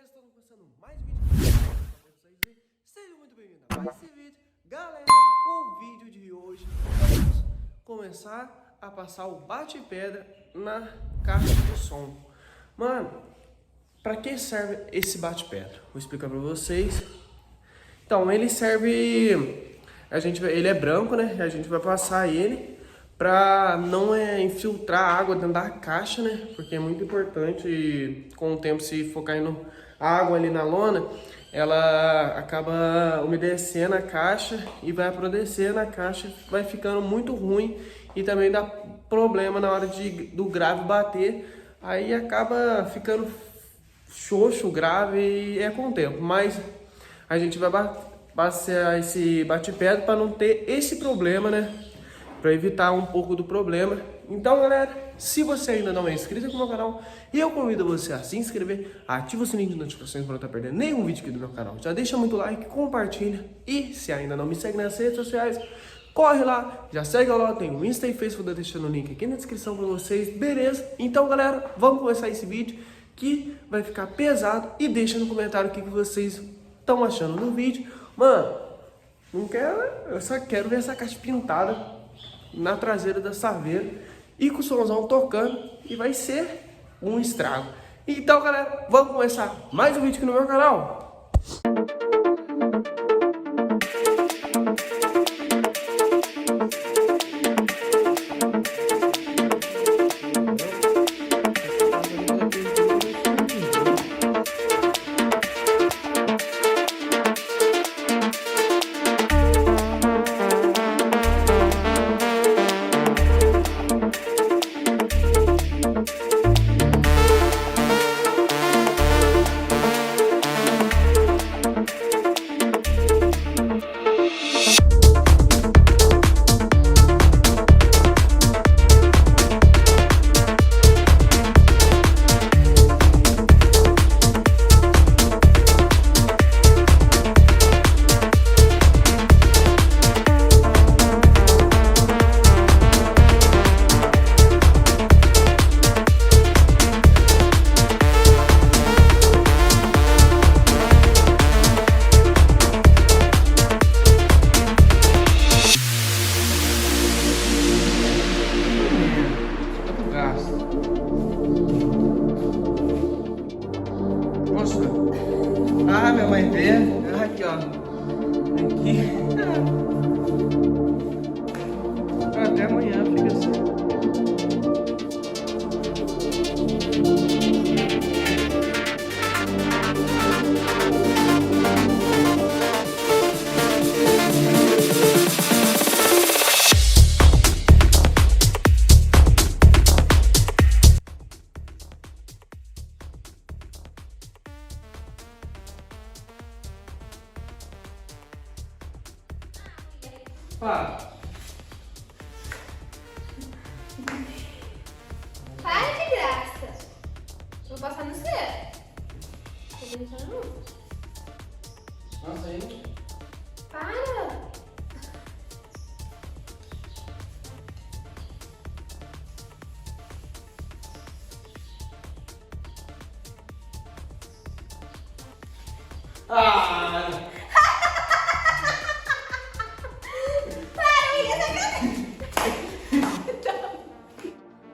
beleza? Estamos começando mais um vídeo para vocês verem. Sejam muito bem-vindos a mais esse vídeo. Galera, o vídeo de hoje vamos começar a passar o bate-pedra na caixa de som. Mano, para que serve esse bate-pedra? Vou explicar para vocês. Então, ele serve... ele é branco, né? A gente vai passar ele para não infiltrar água dentro da caixa, né? Porque é muito importante, com o tempo, se for caindo água ali na lona, ela acaba umedecendo a caixa e vai apodrecendo a caixa, vai ficando muito ruim e também dá problema na hora do grave bater, aí acaba ficando xoxo, grave e é com o tempo. Mas a gente vai passear esse bate-pedra para não ter esse problema, né? Para evitar um pouco do problema. Então, galera, se você ainda não é inscrito no meu canal, eu convido você a se inscrever, ativa o sininho de notificações para não estar perdendo nenhum vídeo aqui do meu canal. Já deixa muito like, compartilha e se ainda não me segue nas redes sociais, corre lá, já segue lá, tem o Insta e Facebook, vou deixando o link aqui na descrição para vocês, beleza? Então, galera, vamos começar esse vídeo que vai ficar pesado e deixa no comentário o que vocês estão achando do vídeo. Mano, não quero, eu só quero ver essa caixa pintada na traseira da Saveiro e com o somzão tocando e vai ser um estrago. Então, galera, vamos começar mais um vídeo aqui no meu canal. Ah, minha mãe vê. Aqui, ó. Aqui. Até amanhã, fica assim. Para. Para de graça. Vou passar no céu. Tô brincando. Nossa, aí. Para. Ah!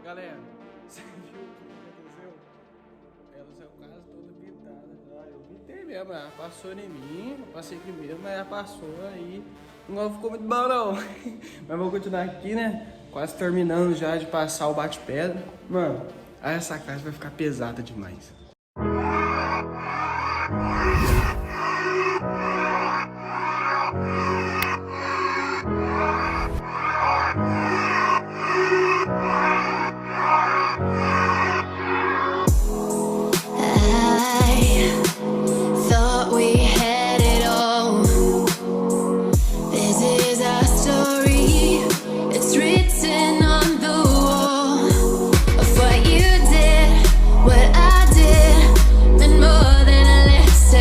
Galera, você viu o que aconteceu? Ela saiu quase toda pintada. Eu pintei mesmo, ela passou em mim, eu passei primeiro, mas ela passou aí. Não ficou muito bom não. Mas vou continuar aqui, né? Quase terminando já de passar o bate-pedra. Mano, aí essa caixa vai ficar pesada demais. What I did meant more than a lesson.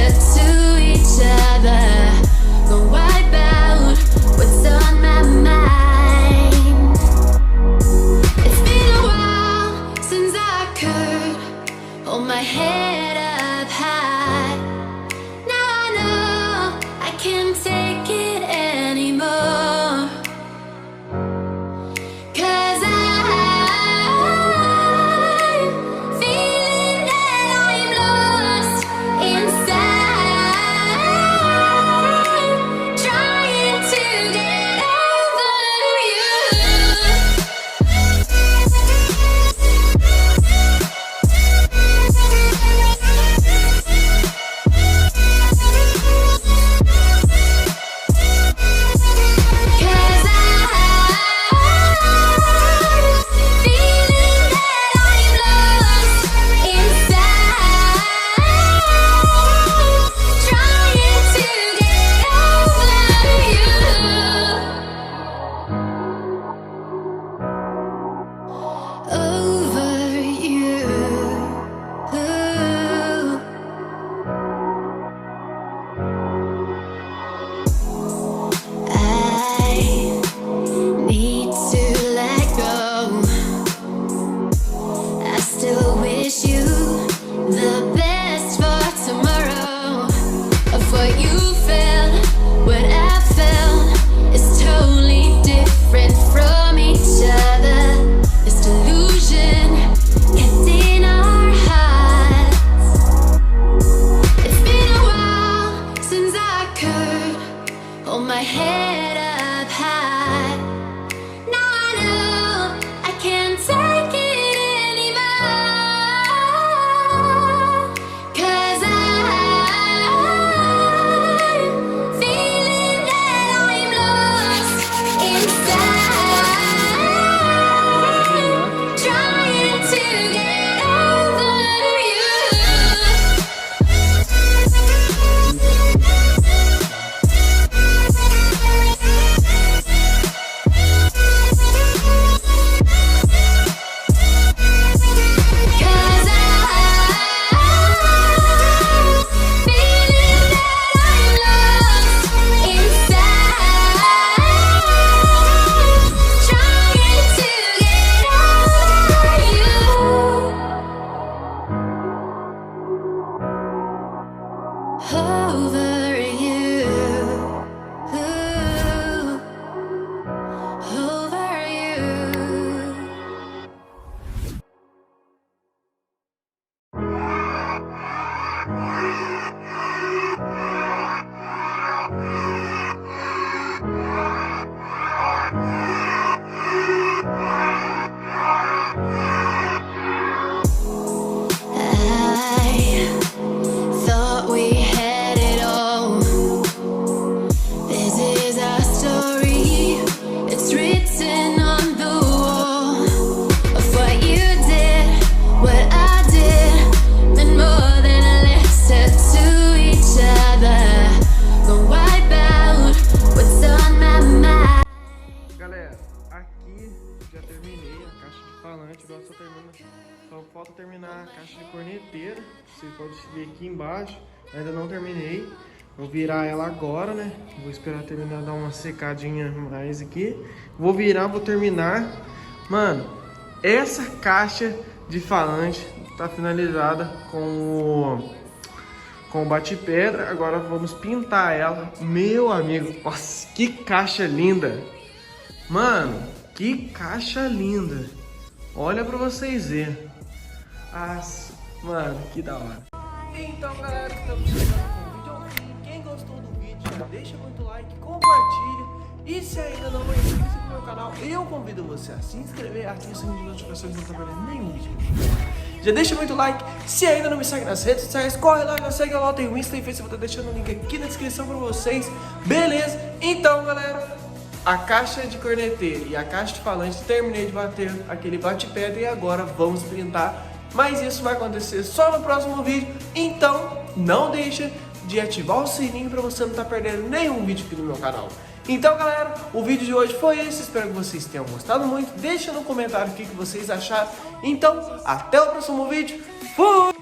over you, over you. I thought we had it all. This is our story. It's written on the wall of what you did, what I did, meant more than a letter to each other. Gonna wipe out what's on my mind. Galera, aqui já terminei a caixa de falante, agora só falta terminar a caixa de corneteira. Você pode ver aqui embaixo, ainda não terminei. Vou virar ela agora, né? Vou esperar terminar, dar uma secadinha mais aqui. Vou virar, vou terminar. Mano, essa caixa de falante tá finalizada com o bate-pedra. Agora vamos pintar ela. Meu amigo, nossa, que caixa linda! Mano, que caixa linda! Olha pra vocês verem. Mano, que da hora. Então, galera, estamos chegando com o vídeo ao fim. Quem gostou do vídeo, já deixa muito like, compartilha. E se ainda não é inscrito no meu canal, eu convido você a se inscrever, ative o sininho de notificações, não tá perdendo nenhum vídeo. Já deixa muito like. Se ainda não me segue nas redes sociais, corre lá, já segue lá, tem o Insta e Facebook, vou estar deixando o link aqui na descrição pra vocês. Beleza? Então, galera, a caixa de corneteira e a caixa de falante, terminei de bater aquele bate-pedra e agora vamos pintar. Mas isso vai acontecer só no próximo vídeo, então não deixa de ativar o sininho para você não estar perdendo nenhum vídeo aqui no meu canal. Então, galera, o vídeo de hoje foi esse, espero que vocês tenham gostado muito. Deixa no comentário o que vocês acharam. Então, até o próximo vídeo. Fui!